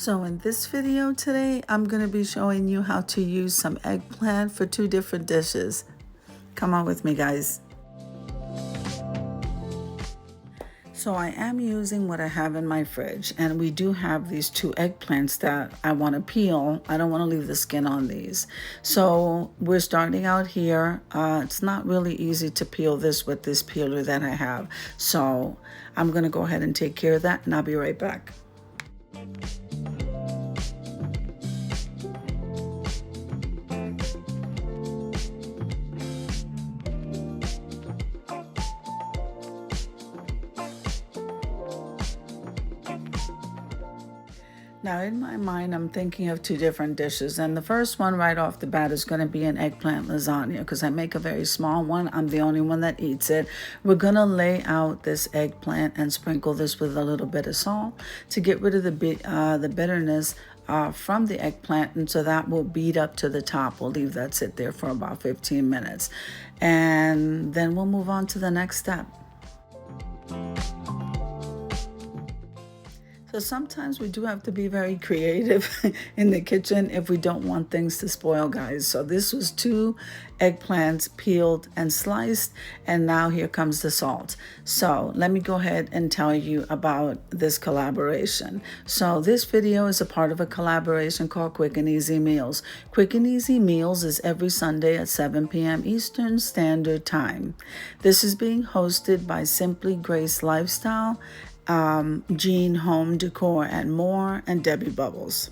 So in this video today, I'm going to be showing you how to use some eggplant for two different dishes. Come on with me, guys. So I am using what I have in my fridge, and we do have these two eggplants that I want to peel. I don't want to leave the skin on these. So we're starting out here. It's not really easy to peel this with this peeler that I have. So I'm going to go ahead and take care of that, and I'll be right back. Now, in my mind, I'm thinking of two different dishes. And the first one right off the bat is going to be an eggplant lasagna because I make a very small one. I'm the only one that eats it. We're going to lay out this eggplant and sprinkle this with a little bit of salt to get rid of the bitterness from the eggplant, and so that will beat up to the top. We'll leave that sit there for about 15 minutes. And then we'll move on to the next step. So sometimes we do have to be very creative in the kitchen if we don't want things to spoil, guys. So this was two eggplants peeled and sliced, and now here comes the salt. So let me go ahead and tell you about this collaboration. So this video is a part of a collaboration called Quick and Easy Meals. Quick and Easy Meals is every Sunday at 7 p.m. Eastern Standard Time. This is being hosted by Simply Grace Lifestyle, Jean Home Decor and More, and Debbie Bubbles.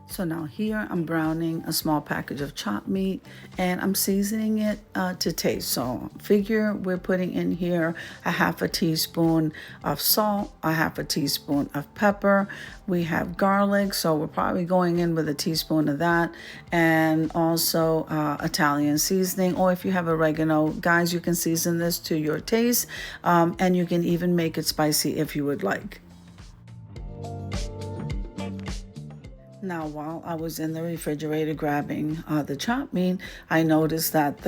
So now here I'm browning a small package of chopped meat, and I'm seasoning it to taste. So figure we're putting in here a half a teaspoon of salt, a half a teaspoon of pepper. We have garlic, so we're probably going in with a teaspoon of that, and also Italian seasoning, or if you have oregano, guys, you can season this to your taste, and you can even make it spicy if you would like. Now, while I was in the refrigerator grabbing the chopped meat, I noticed that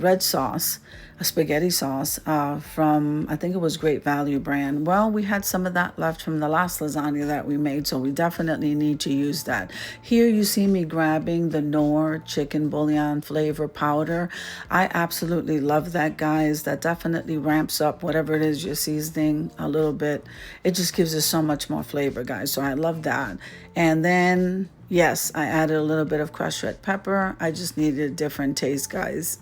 red sauce, a spaghetti sauce from, I think it was Great Value brand. Well, we had some of that left from the last lasagna that we made, so we definitely need to use that. Here you see me grabbing the Knorr chicken bouillon flavor powder. I absolutely love that, guys. That definitely ramps up whatever it is you're seasoning a little bit. It just gives it so much more flavor, guys. So I love that. And then, yes, I added a little bit of crushed red pepper. I just needed a different taste, guys.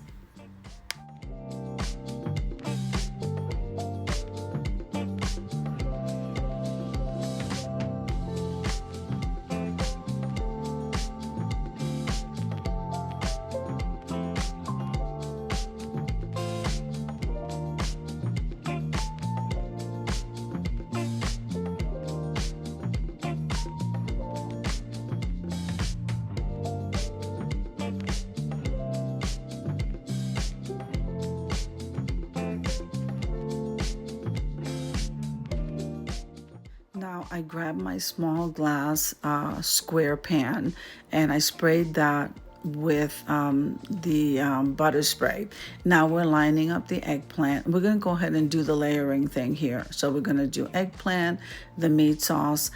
Now I grabbed my small glass square pan, and I sprayed that with the butter spray. Now we're lining up the eggplant. We're going to go ahead and do the layering thing here. So we're going to do eggplant, the meat sauce,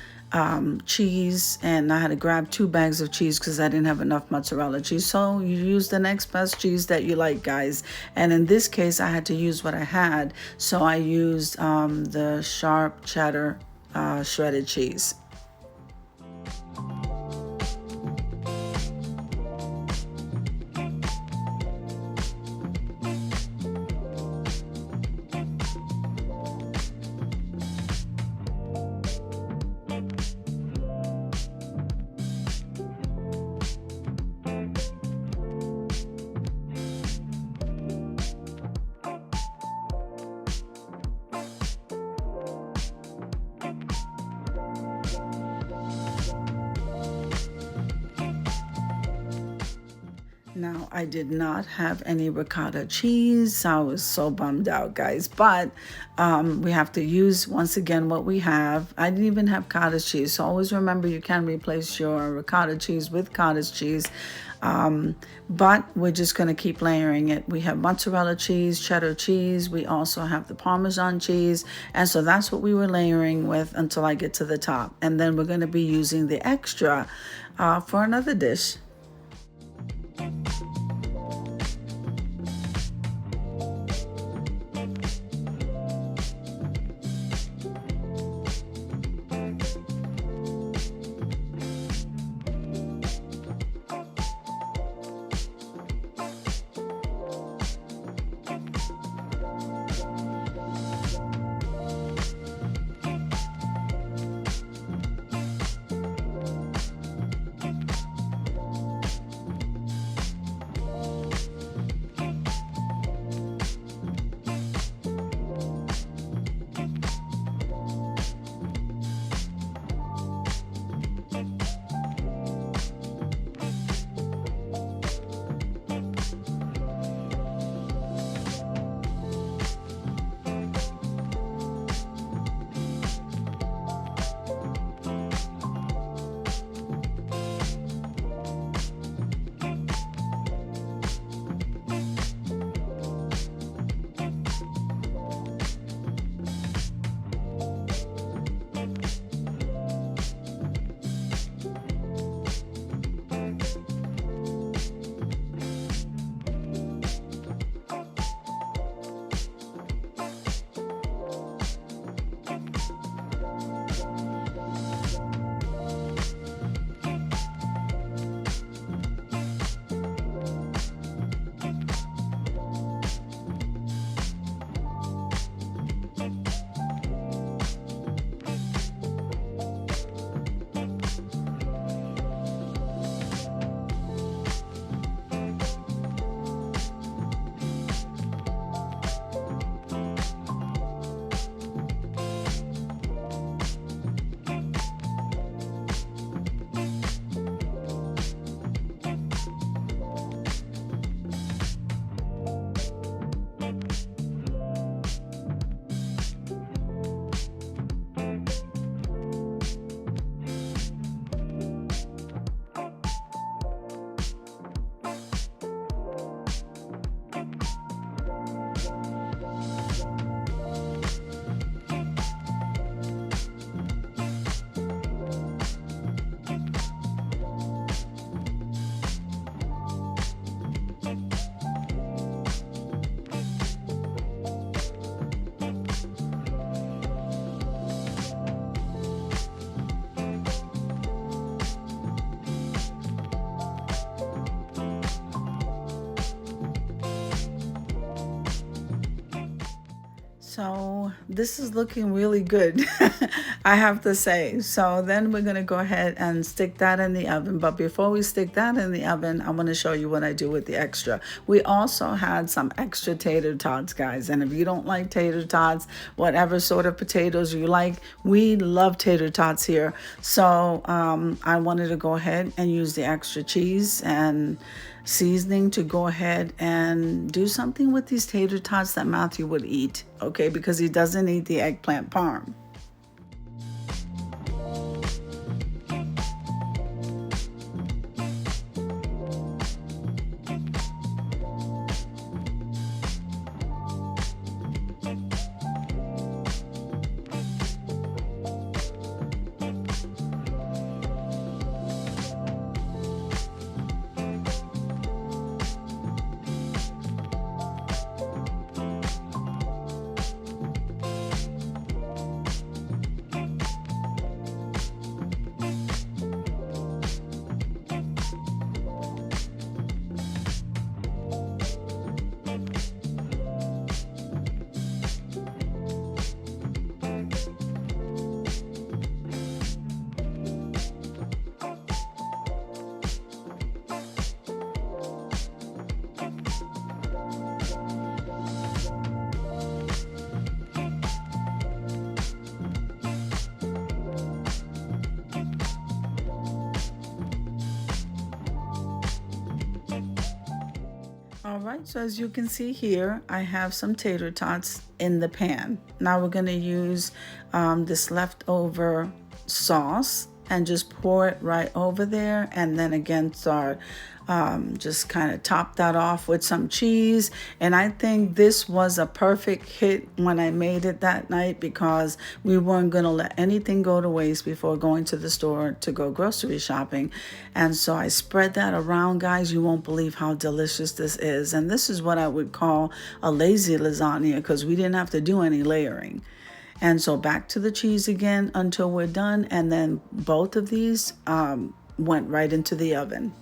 cheese, and I had to grab 2 bags of cheese because I didn't have enough mozzarella cheese. So you use the next best cheese that you like, guys. And in this case, I had to use what I had. So I used the sharp cheddar shredded cheese. Now, I did not have any ricotta cheese. I was so bummed out, guys. But we have to use, once again, what we have. I didn't even have cottage cheese. So always remember you can replace your ricotta cheese with cottage cheese. But we're just going to keep layering it. We have mozzarella cheese, cheddar cheese. We also have the Parmesan cheese. And so that's what we were layering with until I get to the top. And then we're going to be using the extra for another dish. So this is looking really good, I have to say. So then we're going to go ahead and stick that in the oven. But before we stick that in the oven, I want to show you what I do with the extra. We also had some extra tater tots, guys. And if you don't like tater tots, whatever sort of potatoes you like, we love tater tots here. So I wanted to go ahead and use the extra cheese and seasoning to go ahead and do something with these tater tots that Matthew would eat, okay, because he doesn't eat the eggplant parm. All right, so as you can see here, I have some tater tots in the pan. Now we're going to use this leftover sauce, and just pour it right over there, and then again start just kind of top that off with some cheese. And I think this was a perfect hit when I made it that night, because we weren't going to let anything go to waste before going to the store to go grocery shopping. And so I spread that around, guys. You won't believe how delicious this is. And this is what I would call a lazy lasagna, because we didn't have to do any layering. And so back to the cheese again until we're done. And then both of these went right into the oven.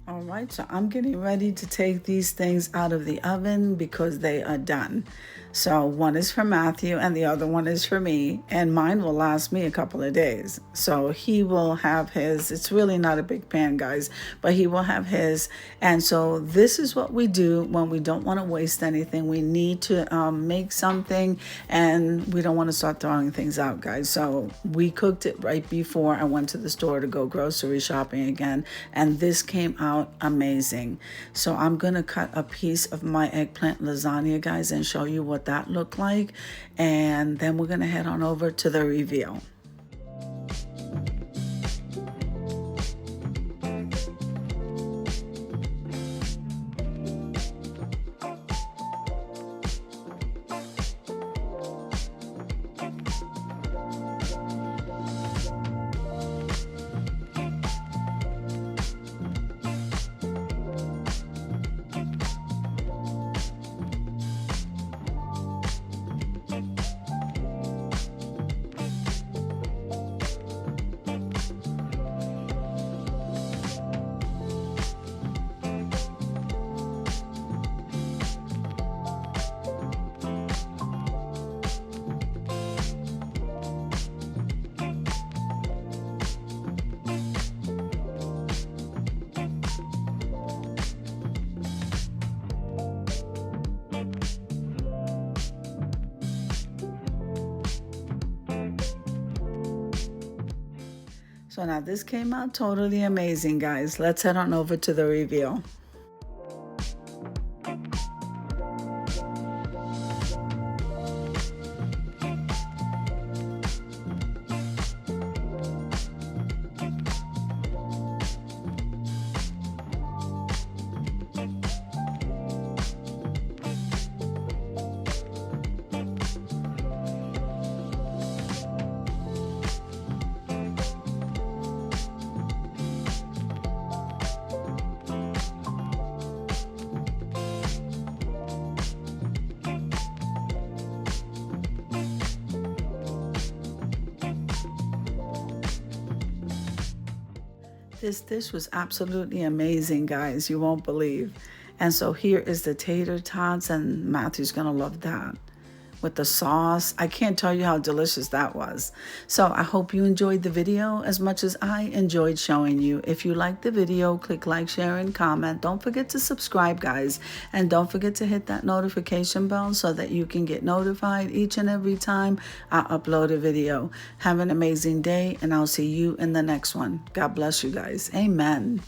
All right, so I'm getting ready to take these things out of the oven because they are done. So one is for Matthew and the other one is for me, and mine will last me a couple of days. So he will have his. It's really not a big pan, guys, but he will have his. And so this is what we do when we don't want to waste anything. We need to make something, and we don't want to start throwing things out, guys. So we cooked it right before I went to the store to go grocery shopping again, and this came out amazing. So I'm gonna cut a piece of my eggplant lasagna, guys, and show you what that looked like, and then we're gonna head on over to the reveal. So now this came out totally amazing, guys. Let's head on over to the reveal. This dish was absolutely amazing, guys. You won't believe. And so here is the tater tots, and Matthew's gonna love that with the sauce. I can't tell you how delicious that was. So I hope you enjoyed the video as much as I enjoyed showing you. If you liked the video, click like, share, and comment. Don't forget to subscribe, guys. And don't forget to hit that notification bell so that you can get notified each and every time I upload a video. Have an amazing day, and I'll see you in the next one. God bless you guys. Amen.